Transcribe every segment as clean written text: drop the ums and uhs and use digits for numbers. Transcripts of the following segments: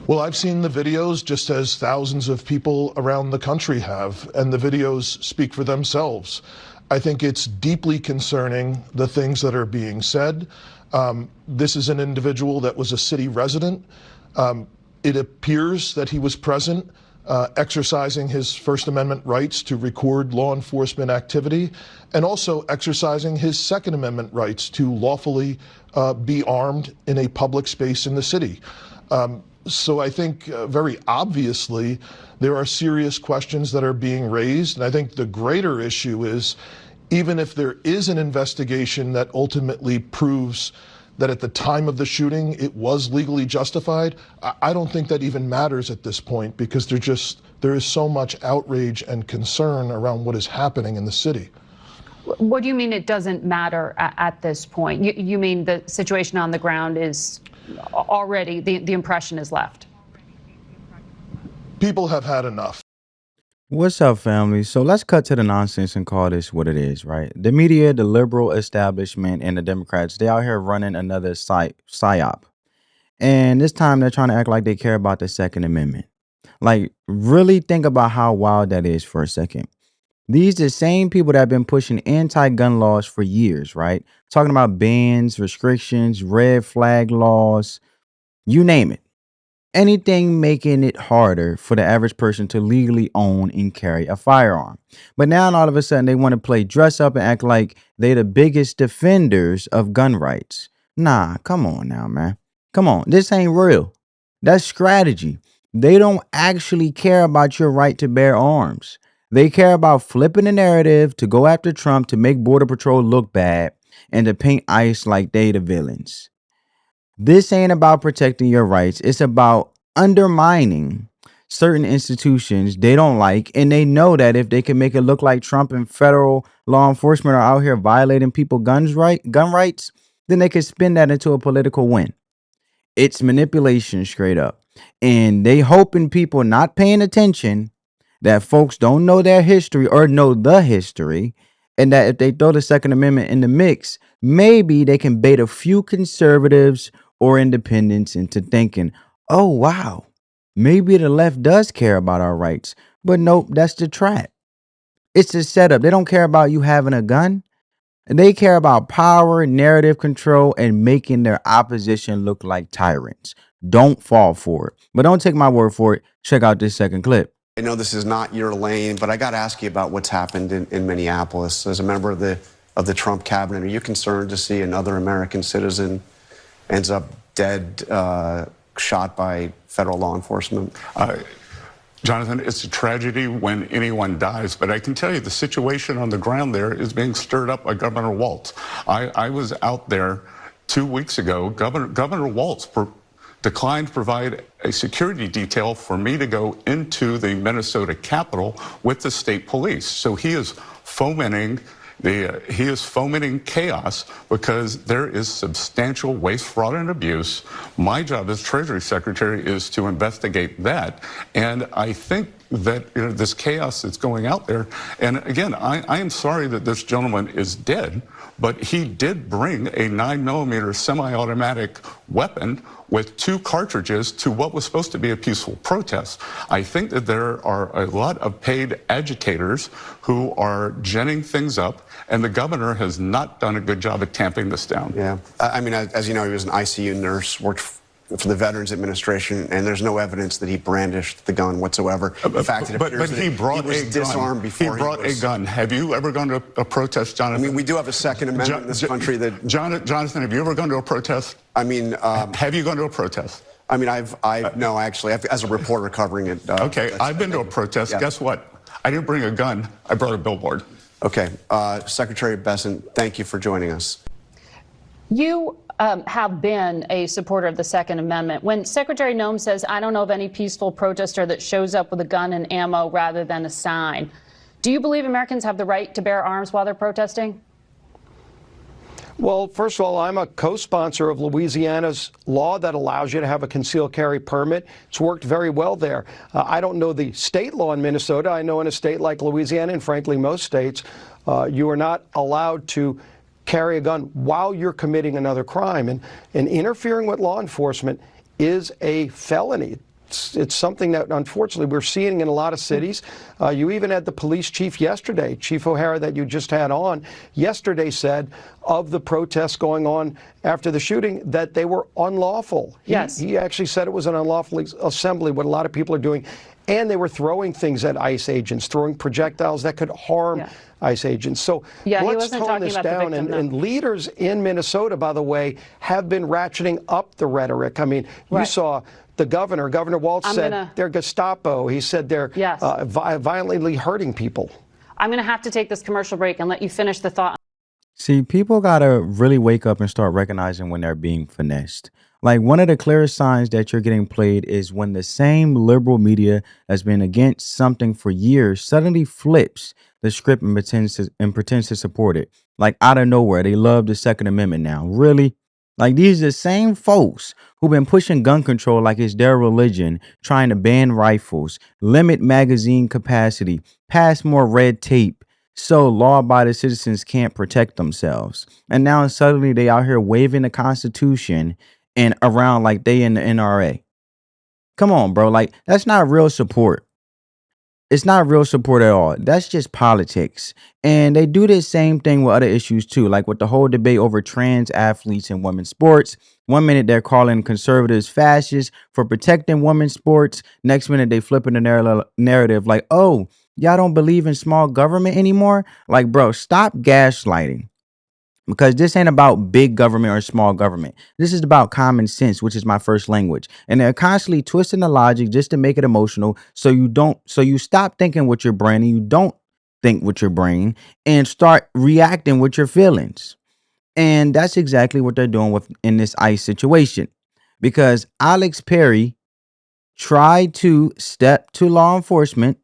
Well, I've seen the videos just as thousands of people around the country have, and the videos speak for themselves. I think it's deeply concerning, the things that are being said. This is an individual that was a city resident. It appears that he was present, exercising his First Amendment rights to record law enforcement activity, and also exercising his Second Amendment rights to lawfully be armed in a public space in the city. So I think very obviously there are serious questions that are being raised. And I think the greater issue is, even if there is an investigation that ultimately proves that at the time of the shooting it was legally justified, I don't think that even matters at this point, because there is so much outrage and concern around what is happening in the city. What do you mean it doesn't matter at this point? You mean the situation on the ground is already, the impression is left? People have had enough. What's up, family? So let's cut to the nonsense and call this what it is, right? The media, the liberal establishment, and the Democrats, they out here running another psyop. And this time they're trying to act like they care about the Second Amendment. Like, really think about how wild that is for a second. These the same people that have been pushing anti-gun laws for years, right? Talking about bans, restrictions, red flag laws, you name it. Anything making it harder for the average person to legally own and carry a firearm. But now all of a sudden they want to play dress up and act like they the biggest defenders of gun rights. Nah, come on now, man. Come on, this ain't real. That's strategy. They don't actually care about your right to bear arms. They care about flipping the narrative to go after Trump, to make Border Patrol look bad, and to paint ICE like they the villains. This ain't about protecting your rights. It's about undermining certain institutions they don't like, and they know that if they can make it look like Trump and federal law enforcement are out here violating people's gun rights, then they can spin that into a political win. It's manipulation straight up. And they hoping people not paying attention, that folks don't know their history or know the history, and that if they throw the Second Amendment in the mix, maybe they can bait a few conservatives or independents into thinking, oh, wow, maybe the left does care about our rights. But nope, that's the trap. It's a setup. They don't care about you having a gun. They care about power, narrative control, and making their opposition look like tyrants. Don't fall for it. But don't take my word for it. Check out this second clip. I know this is not your lane, but I got to ask you about what's happened in Minneapolis. As a member of the Trump cabinet, are you concerned to see another American citizen ends up dead, shot by federal law enforcement? Jonathan, it's a tragedy when anyone dies, but I can tell you the situation on the ground there is being stirred up by Governor Walz. I was out there 2 weeks ago. Governor Walz declined to provide a security detail for me to go into the Minnesota Capitol with the state police. So he is fomenting chaos because there is substantial waste, fraud, and abuse. My job as Treasury Secretary is to investigate that. And I think that this chaos that's going out there, and again, I am sorry that this gentleman is dead, but he did bring a 9mm semi-automatic weapon with 2 cartridges to what was supposed to be a peaceful protest. I think that there are a lot of paid agitators who are ginning things up, and the governor has not done a good job at tamping this down. Yeah, I mean, as you know, he was an ICU nurse, worked for the Veterans Administration, and there's no evidence that he brandished the gun whatsoever. In fact, it appears that he was disarmed before he brought a gun. Have you ever gone to a protest, Jonathan? I mean, we do have a Second Amendment in this country that... Jonathan, have you ever gone to a protest? I mean... have you gone to a protest? I mean, no, actually, as a reporter covering it... okay, I've been to a protest. Yeah. Guess what? I didn't bring a gun. I brought a billboard. Okay. Secretary Bessent, thank you for joining us. You have been a supporter of the Second Amendment. When Secretary Noem says, I don't know of any peaceful protester that shows up with a gun and ammo rather than a sign, do you believe Americans have the right to bear arms while they're protesting? Well, first of all, I'm a co-sponsor of Louisiana's law that allows you to have a concealed carry permit. It's worked very well there. I don't know the state law in Minnesota. I know in a state like Louisiana, and frankly most states, you are not allowed to carry a gun while you're committing another crime. And interfering with law enforcement is a felony. it's something that unfortunately we're seeing in a lot of cities. You even had the police chief yesterday, Chief O'Hara, that you just had on, yesterday said of the protests going on after the shooting that they were unlawful. Yes. He actually said it was an unlawful assembly, what a lot of people are doing. And they were throwing things at ICE agents, throwing projectiles that could harm ICE agents. So Yeah, he let's wasn't tone talking this about the down. victim, no. And leaders in Minnesota, by the way, have been ratcheting up the rhetoric. I mean, you Right. saw the Governor Walz said they're Gestapo. He said they're Yes. violently hurting people. I'm going to have to take this commercial break and let you finish the thought. See, people gotta really wake up and start recognizing when they're being finessed. Like one of the clearest signs that you're getting played is when the same liberal media that's been against something for years suddenly flips the script and pretends to support it. Like out of nowhere, they love the Second Amendment now. Really? Like these are the same folks who've been pushing gun control like it's their religion, trying to ban rifles, limit magazine capacity, pass more red tape, so law-abiding citizens can't protect themselves. And now suddenly they out here waving the Constitution and around like they in the NRA. Come on, bro. Like that's not real support. It's not real support at all. That's just politics. And they do this same thing with other issues too, like with the whole debate over trans athletes in women's sports. One minute they're calling conservatives fascists for protecting women's sports. Next minute they flipping the narrative like, oh, y'all don't believe in small government anymore? Like, bro, stop gaslighting. Because this ain't about big government or small government. This is about common sense, which is my first language. And they're constantly twisting the logic just to make it emotional. So you stop thinking with your brain and you don't think with your brain and start reacting with your feelings. And that's exactly what they're doing in this ICE situation. Because Alex Perry tried to step to law enforcement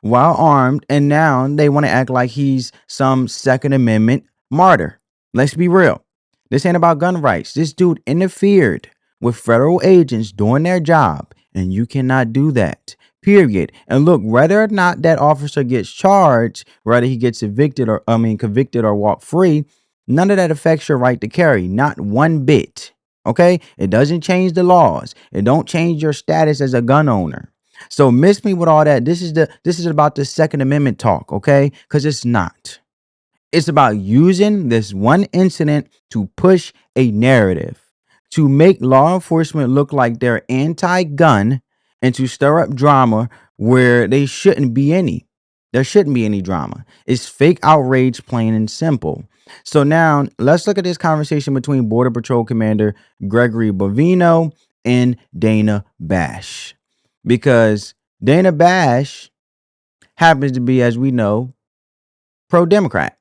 while armed, and now they want to act like he's some Second Amendment martyr. Let's be real. This ain't about gun rights. This dude interfered with federal agents doing their job, and you cannot do that. Period. And look, whether or not that officer gets charged, whether he gets convicted or walk free, none of that affects your right to carry. Not one bit. Okay? It doesn't change the laws. It don't change your status as a gun owner. So miss me with all that. This is about the Second Amendment talk, okay? Because it's not. It's about using this one incident to push a narrative, to make law enforcement look like they're anti-gun, and to stir up drama where they shouldn't be any. There shouldn't be any drama. It's fake outrage, plain and simple. So now let's look at this conversation between Border Patrol Commander Gregory Bovino and Dana Bash. Because Dana Bash happens to be, as we know, pro-Democrat,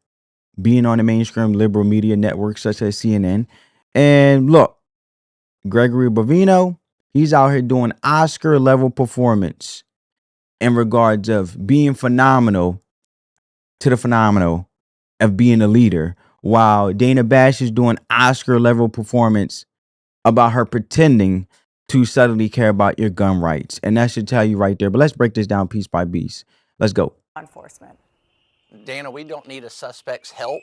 being on the mainstream liberal media networks such as CNN. And look, Gregory Bovino, he's out here doing Oscar-level performance in regards of being phenomenal to the phenomenal of being a leader, while Dana Bash is doing Oscar-level performance about her pretending to suddenly care about your gun rights. And that should tell you right there. But let's break this down piece by piece. Let's go. Enforcement. Dana, we don't need a suspect's help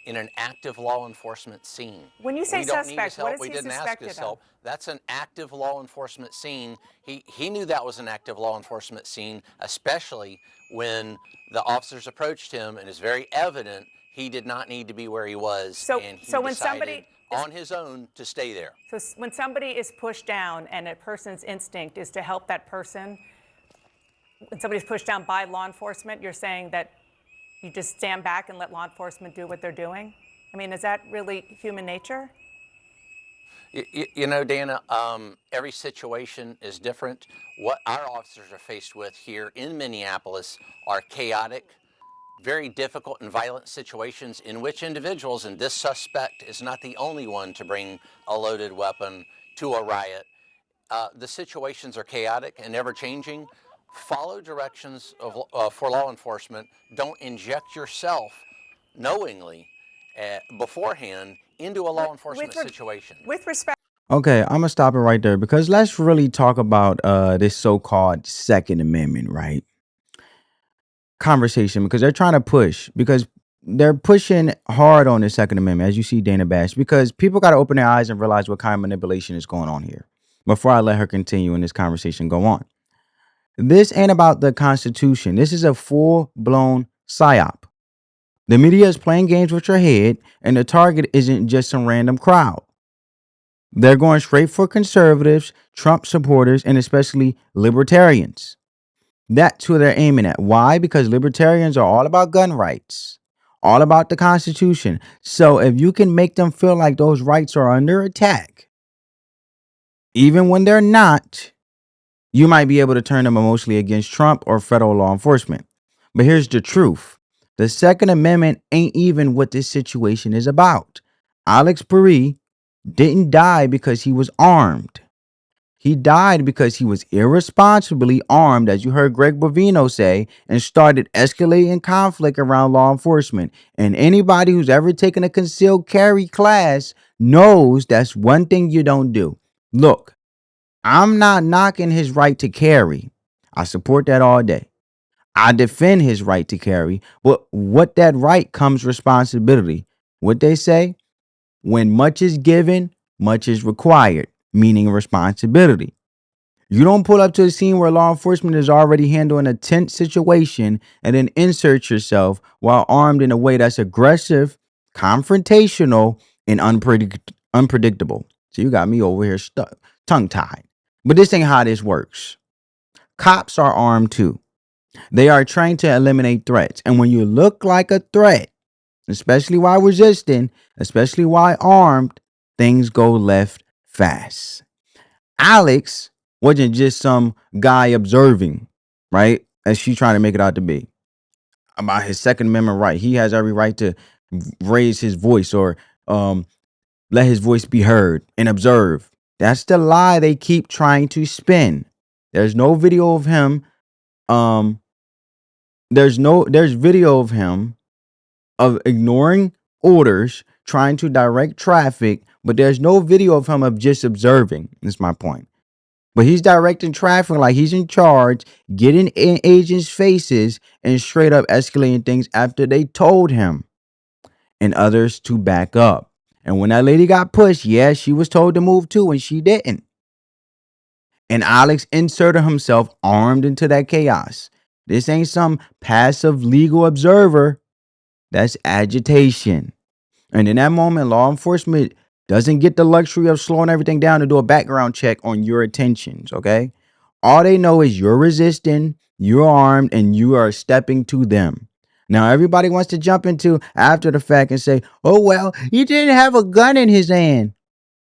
in an active law enforcement scene. When you say we don't need suspect, his help. what is We he didn't ask suspected his of? help. That's an active law enforcement scene. He knew that was an active law enforcement scene, especially when the officers approached him, and it's very evident he did not need to be where he was. And he when decided somebody on his own to stay there. So when somebody is pushed down and a person's instinct is to help that person, when somebody's pushed down by law enforcement, you're saying that you just stand back and let law enforcement do what they're doing? I mean, is that really human nature? You know, Dana, every situation is different. What our officers are faced with here in Minneapolis are chaotic, very difficult and violent situations in which individuals, and this suspect is not the only one to bring a loaded weapon to a riot. The situations are chaotic and ever changing. Follow directions for law enforcement. Don't inject yourself knowingly beforehand into a law enforcement situation. With respect. Okay, I'm gonna stop it right there because let's really talk about this so-called Second Amendment, right? Conversation, because they're pushing hard on the Second Amendment, as you see Dana Bash, because people got to open their eyes and realize what kind of manipulation is going on here. before I let her continue and this conversation go on. This ain't about the Constitution. This is a full-blown psyop. The media is playing games with your head, and the target isn't just some random crowd. They're going straight for conservatives, Trump supporters, and especially libertarians. That's who they're aiming at. Why? Because libertarians are all about gun rights, all about the Constitution. So if you can make them feel like those rights are under attack, even when they're not, you might be able to turn them emotionally against Trump or federal law enforcement. But here's the truth. The Second Amendment ain't even what this situation is about. Alex Perry didn't die because he was armed. He died because he was irresponsibly armed, as you heard Greg Bovino say, and started escalating conflict around law enforcement. And anybody who's ever taken a concealed carry class knows that's one thing you don't do. Look, I'm not knocking his right to carry. I support that all day. I defend his right to carry, but what that right comes responsibility. What they say, when much is given, much is required, meaning responsibility. You don't pull up to a scene where law enforcement is already handling a tense situation and then insert yourself while armed in a way that's aggressive, confrontational, and unpredictable. So you got me over here stuck, tongue-tied. But this ain't how this works. Cops are armed too. They are trained to eliminate threats. And when you look like a threat, especially while resisting, especially while armed, things go left fast. Alex wasn't just some guy observing, right? As she trying to make it out to be about his Second Amendment right. He has every right to raise his voice or let his voice be heard and observe. That's the lie they keep trying to spin. There's no video of him. There's video of him of ignoring orders, trying to direct traffic, but there's no video of him of just observing. That's my point. But he's directing traffic like he's in charge, getting in agents' faces and straight up escalating things after they told him and others to back up. And when that lady got pushed, yeah, she was told to move too, and she didn't. And Alex inserted himself armed into that chaos. This ain't some passive legal observer. That's agitation. And in that moment, law enforcement doesn't get the luxury of slowing everything down to do a background check on your intentions, okay? All they know is you're resisting, you're armed, and you are stepping to them. Now, everybody wants to jump into after the fact and say, oh, well, he didn't have a gun in his hand.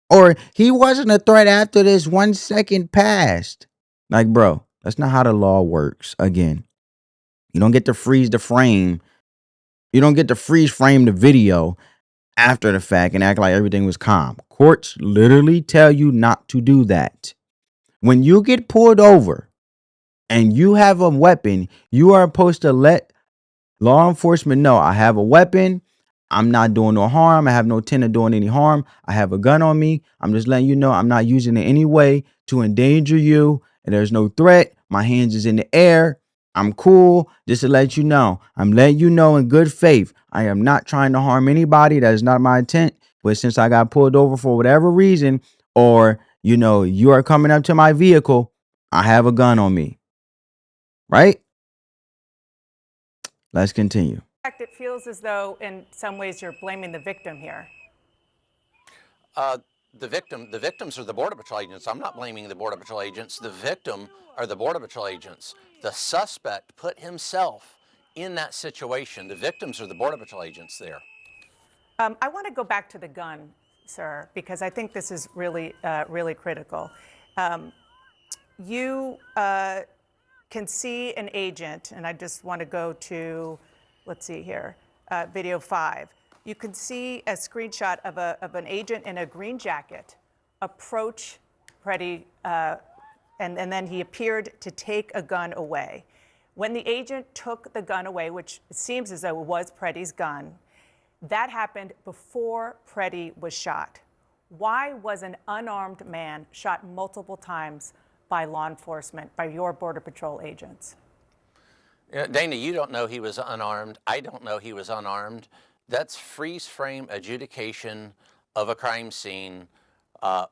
Or he wasn't a threat after this 1 second passed. Like, bro, that's not how the law works. Again, you don't get to freeze the frame. You don't get to freeze frame the video after the fact and act like everything was calm. Courts literally tell you not to do that. When you get pulled over and you have a weapon, you are supposed to let law enforcement know, I have a weapon. I'm not doing no harm. I have no intent of doing any harm. I have a gun on me. I'm just letting you know I'm not using it in any way to endanger you. And there's no threat. My hands is in the air. I'm cool. Just to let you know. I'm letting you know in good faith. I am not trying to harm anybody. That is not my intent. But since I got pulled over for whatever reason, or, you are coming up to my vehicle, I have a gun on me. Right? Let's continue. In fact, it feels as though in some ways you're blaming the victim here. The victims are the Border Patrol agents. I'm not blaming the Border Patrol agents. The victim are the Border Patrol agents. The suspect put himself in that situation. The victims are the Border Patrol agents there. I want to go back to the gun, sir, because I think this is really, really critical. You can see an agent, and I just want to go to, let's see here, video 5. You can see a screenshot of an agent in a green jacket approach Preddy, and then he appeared to take a gun away. When the agent took the gun away, which seems as though it was Preddy's gun, that happened before Preddy was shot. Why was an unarmed man shot multiple times by law enforcement, by your Border Patrol agents? Dana, you don't know he was unarmed. I don't know he was unarmed. That's freeze frame adjudication of a crime scene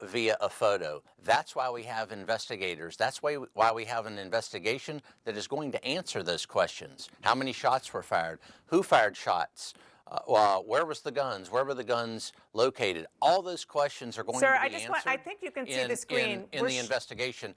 via a photo. That's why we have investigators. That's why we have an investigation that is going to answer those questions. How many shots were fired? Who fired shots? Where was the guns? Where were the guns located? All those questions are going Sir, to be answered. I think you can see the screen. In the investigation.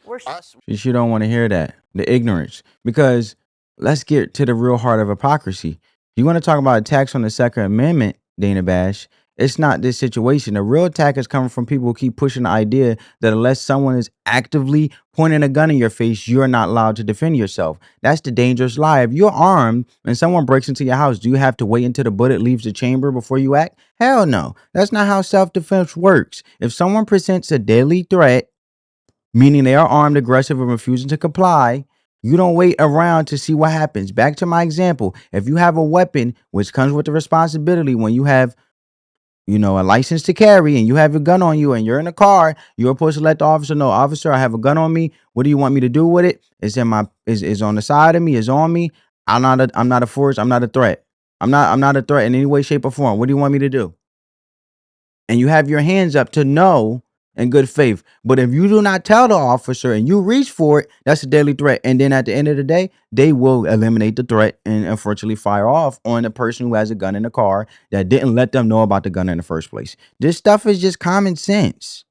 She don't want to hear that, the ignorance, because let's get to the real heart of hypocrisy. You want to talk about attacks on the Second Amendment, Dana Bash? It's not this situation. The real attack is coming from people who keep pushing the idea that unless someone is actively pointing a gun in your face, you're not allowed to defend yourself. That's the dangerous lie. If you're armed and someone breaks into your house, do you have to wait until the bullet leaves the chamber before you act? Hell no. That's not how self-defense works. If someone presents a deadly threat, meaning they are armed, aggressive, and refusing to comply, you don't wait around to see what happens. Back to my example. If you have a weapon, which comes with the responsibility when you have a license to carry and you have a gun on you and you're in a car, you're supposed to let the officer know, officer, I have a gun on me. What do you want me to do with it? It's is on the side of me, is on me. I'm not a force, I'm not a threat. I'm not a threat in any way, shape, or form. What do you want me to do? And you have your hands up to no in good faith. But if you do not tell the officer and you reach for it, that's a deadly threat. And then at the end of the day, they will eliminate the threat and unfortunately fire off on the person who has a gun in the car that didn't let them know about the gun in the first place. This stuff is just common sense.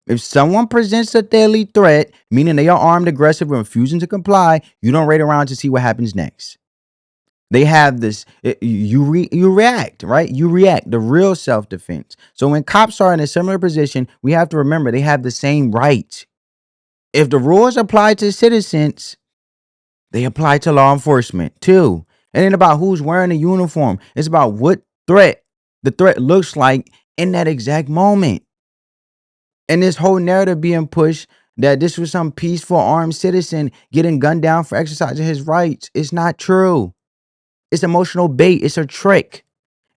If someone presents a deadly threat, meaning they are armed, aggressive, and refusing to comply, you don't wait around to see what happens next. They have this, you react, right? You react, the real self-defense. So when cops are in a similar position, we have to remember they have the same rights. If the rules apply to citizens, they apply to law enforcement too. It ain't about who's wearing a uniform. It's about what the threat looks like in that exact moment. And this whole narrative being pushed that this was some peaceful armed citizen getting gunned down for exercising his rights, it's not true. It's emotional bait. It's a trick.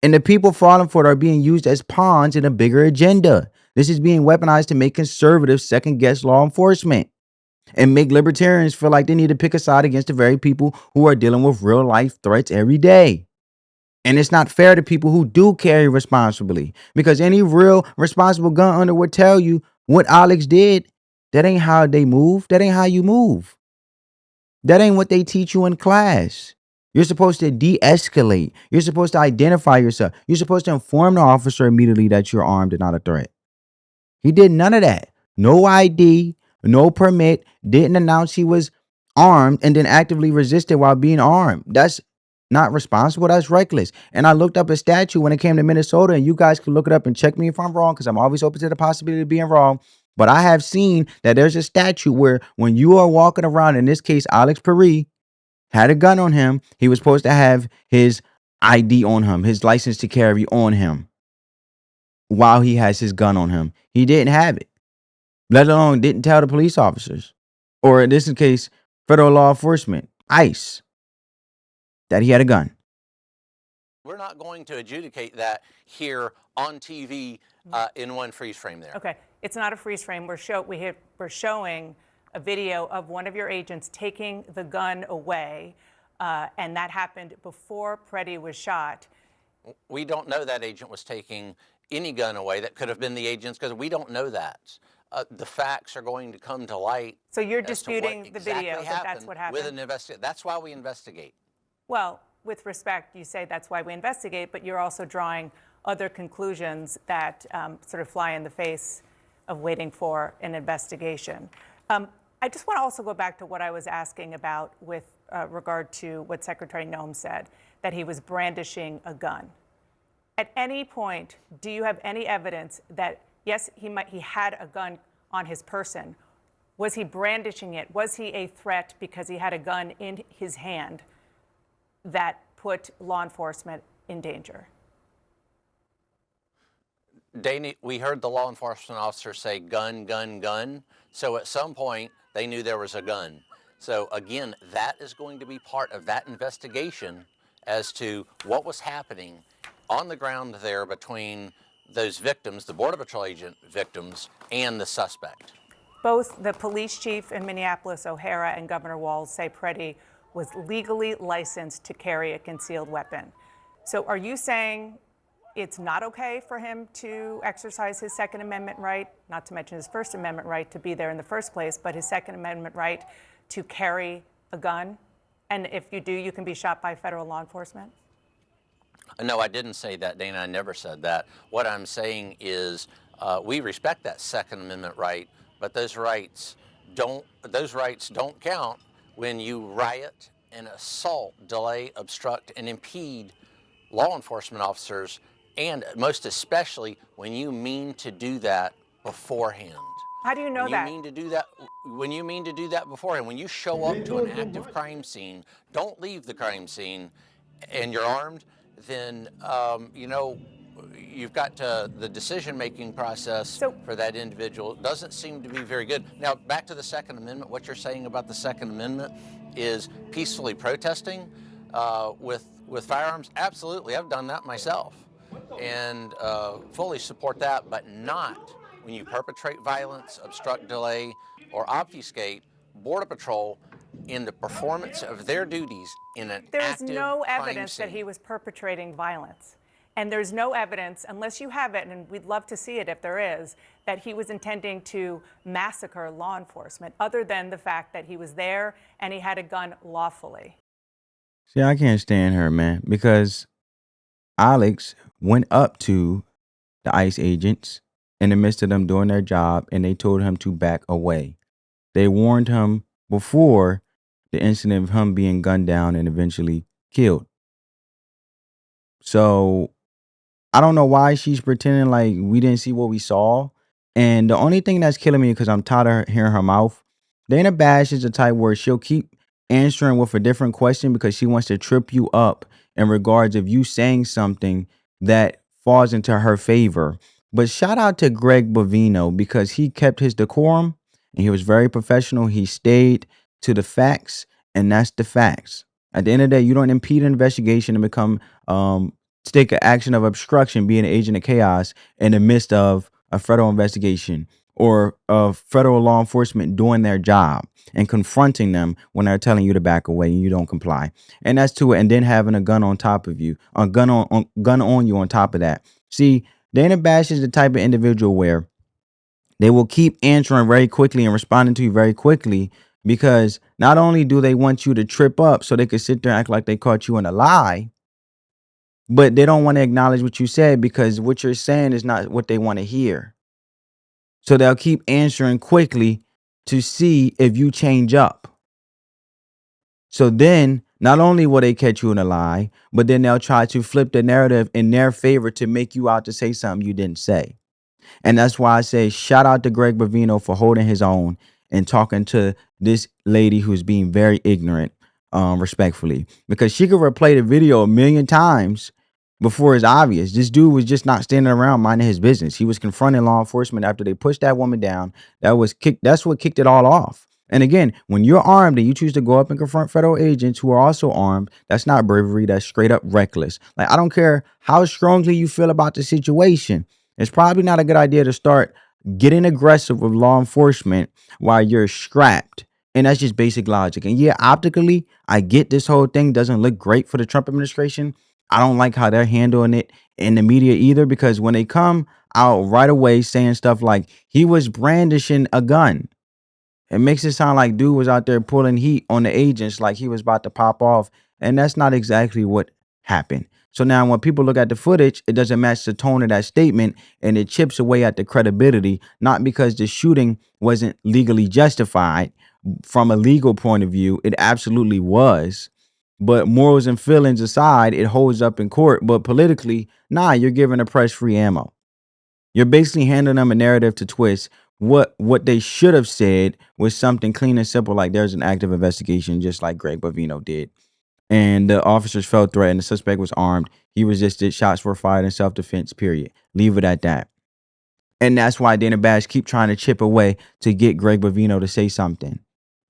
And the people falling for it are being used as pawns in a bigger agenda. This is being weaponized to make conservatives second-guess law enforcement and make libertarians feel like they need to pick a side against the very people who are dealing with real-life threats every day. And it's not fair to people who do carry responsibly, because any real responsible gun owner would tell you what Alex did. That ain't how they move. That ain't how you move. That ain't what they teach you in class. You're supposed to de-escalate. You're supposed to identify yourself. You're supposed to inform the officer immediately that you're armed and not a threat. He did none of that. No ID, no permit, didn't announce he was armed, and then actively resisted while being armed. That's not responsible. That's reckless. And I looked up a statute when it came to Minnesota, and you guys can look it up and check me if I'm wrong, because I'm always open to the possibility of being wrong. But I have seen that there's a statute where when you are walking around, in this case, Alex Perry had a gun on him, he was supposed to have his ID on him, his license to carry on him while he has his gun on him. He didn't have it, let alone didn't tell the police officers, or in this case, federal law enforcement, ICE, that he had a gun. We're not going to adjudicate that here on TV in one freeze frame there. Okay, it's not a freeze frame. We're showing a video of one of your agents taking the gun away, and that happened before Preddy was shot. We don't know that agent was taking any gun away. That could have been the agent's, because we don't know that. The facts are going to come to light. So you're disputing the video, that that's what happened? With an investigation. That's why we investigate. Well, with respect, you say that's why we investigate, but you're also drawing other conclusions that sort of fly in the face of waiting for an investigation. I just want to also go back to what I was asking about with regard to what Secretary Noem said, that he was brandishing a gun. At any point, do you have any evidence that, yes, he had a gun on his person? Was he brandishing it? Was he a threat because he had a gun in his hand that put law enforcement in danger? Dana, we heard the law enforcement officer say gun, gun, gun. So at some point, they knew there was a gun. So again, that is going to be part of that investigation as to what was happening on the ground there between those victims, the Border Patrol agent victims, and the suspect. Both the police chief in Minneapolis, O'Hara, and Governor Walz say Preddy was legally licensed to carry a concealed weapon. So are you saying it's not okay for him to exercise his Second Amendment right, not to mention his First Amendment right to be there in the first place, but his Second Amendment right to carry a gun? And if you do, you can be shot by federal law enforcement? No, I didn't say that, Dana. I never said that. What I'm saying is we respect that Second Amendment right, but those rights don't count when you riot and assault, delay, obstruct, and impede law enforcement officers, and most especially when you mean to do that beforehand. How do you know that? When you mean to do that beforehand, when you show up to an active crime scene, don't leave the crime scene, and you're armed, then you've got the decision-making process for that individual doesn't seem to be very good. Now, back to the Second Amendment. What you're saying about the Second Amendment is peacefully protesting with firearms. Absolutely, I've done that myself, and fully support that, but not when you perpetrate violence, obstruct, delay, or obfuscate Border Patrol in the performance of their duties in an There's active no crime evidence that scene. he was perpetrating violence. And there's no evidence, unless you have it, and we'd love to see it if there is, that he was intending to massacre law enforcement, other than the fact that he was there and he had a gun lawfully. See, I can't stand her, man, because Alex went up to the ICE agents in the midst of them doing their job, and they told him to back away. They warned him before the incident of him being gunned down and eventually killed. So I don't know why she's pretending like we didn't see what we saw. And the only thing that's killing me, because I'm tired of hearing her mouth, Dana Bash is the type where she'll keep answering with a different question because she wants to trip you up in regards of you saying something that falls into her favor. But shout out to Greg Bovino because he kept his decorum and he was very professional. He stayed to the facts, and that's the facts. At the end of the day, you don't impede an investigation and become to take an action of obstruction, being an agent of chaos in the midst of a federal investigation or of federal law enforcement doing their job and confronting them when they're telling you to back away and you don't comply. And that's to it. And then having a gun on top of you, a gun on you on top of that. See, Dana Bash is the type of individual where they will keep answering very quickly and responding to you very quickly because not only do they want you to trip up so they can sit there and act like they caught you in a lie, but they don't want to acknowledge what you said because what you're saying is not what they want to hear. So they'll keep answering quickly to see if you change up. So then not only will they catch you in a lie, but then they'll try to flip the narrative in their favor to make you out to say something you didn't say. And that's why I say shout out to Greg Bovino for holding his own and talking to this lady who's being very ignorant, respectfully, because she could replay the video a million times before it's obvious. This dude was just not standing around minding his business. He was confronting law enforcement after they pushed that woman down. That's what kicked it all off. And again, when you're armed and you choose to go up and confront federal agents who are also armed, that's not bravery. That's straight up reckless. Like, I don't care how strongly you feel about the situation. It's probably not a good idea to start getting aggressive with law enforcement while you're strapped. And that's just basic logic. And yeah, optically, I get this whole thing doesn't look great for the Trump administration. I don't like how they're handling it in the media either, because when they come out right away saying stuff like he was brandishing a gun, it makes it sound like dude was out there pulling heat on the agents like he was about to pop off. And that's not exactly what happened. So now when people look at the footage, it doesn't match the tone of that statement and it chips away at the credibility, not because the shooting wasn't legally justified from a legal point of view. It absolutely was. But morals and feelings aside, it holds up in court. But politically, nah, you're giving the press free ammo. You're basically handing them a narrative to twist. What they should have said was something clean and simple, like there's an active investigation, just like Greg Bovino did. And the officers felt threatened. The suspect was armed. He resisted. Shots were fired in self-defense, period. Leave it at that. And that's why Dana Bash keep trying to chip away to get Greg Bovino to say something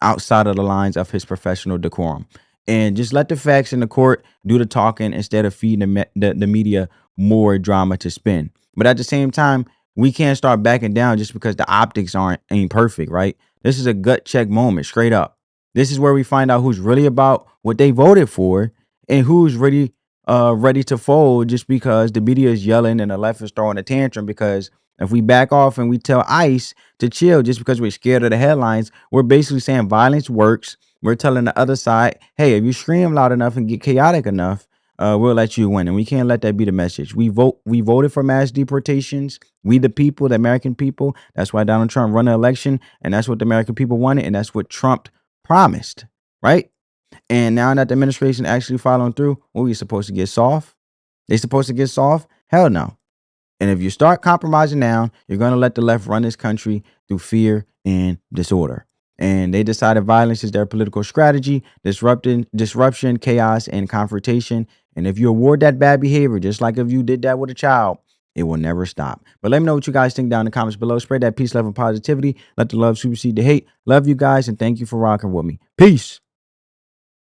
outside of the lines of his professional decorum. And just let the facts in the court do the talking instead of feeding the media more drama to spin. But at the same time, we can't start backing down just because the optics ain't perfect, right? This is a gut check moment, straight up. This is where we find out who's really about what they voted for and who's really ready to fold just because the media is yelling and the left is throwing a tantrum. Because if we back off and we tell ICE to chill just because we're scared of the headlines, we're basically saying violence works. We're telling the other side, hey, if you scream loud enough and get chaotic enough, we'll let you win. And we can't let that be the message. We voted for mass deportations. We the people, the American people. That's why Donald Trump won the election, and that's what the American people wanted, and that's what Trump promised, right? And now that the administration actually following through, what we supposed to get soft? They supposed to get soft? Hell no. And if you start compromising now, you're going to let the left run this country through fear and disorder. And they decided violence is their political strategy, disruption, chaos, and confrontation. And if you award that bad behavior, just like if you did that with a child, it will never stop. But let me know what you guys think down in the comments below. Spread that peace, love, and positivity. Let the love supersede the hate. Love you guys, and thank you for rocking with me. Peace.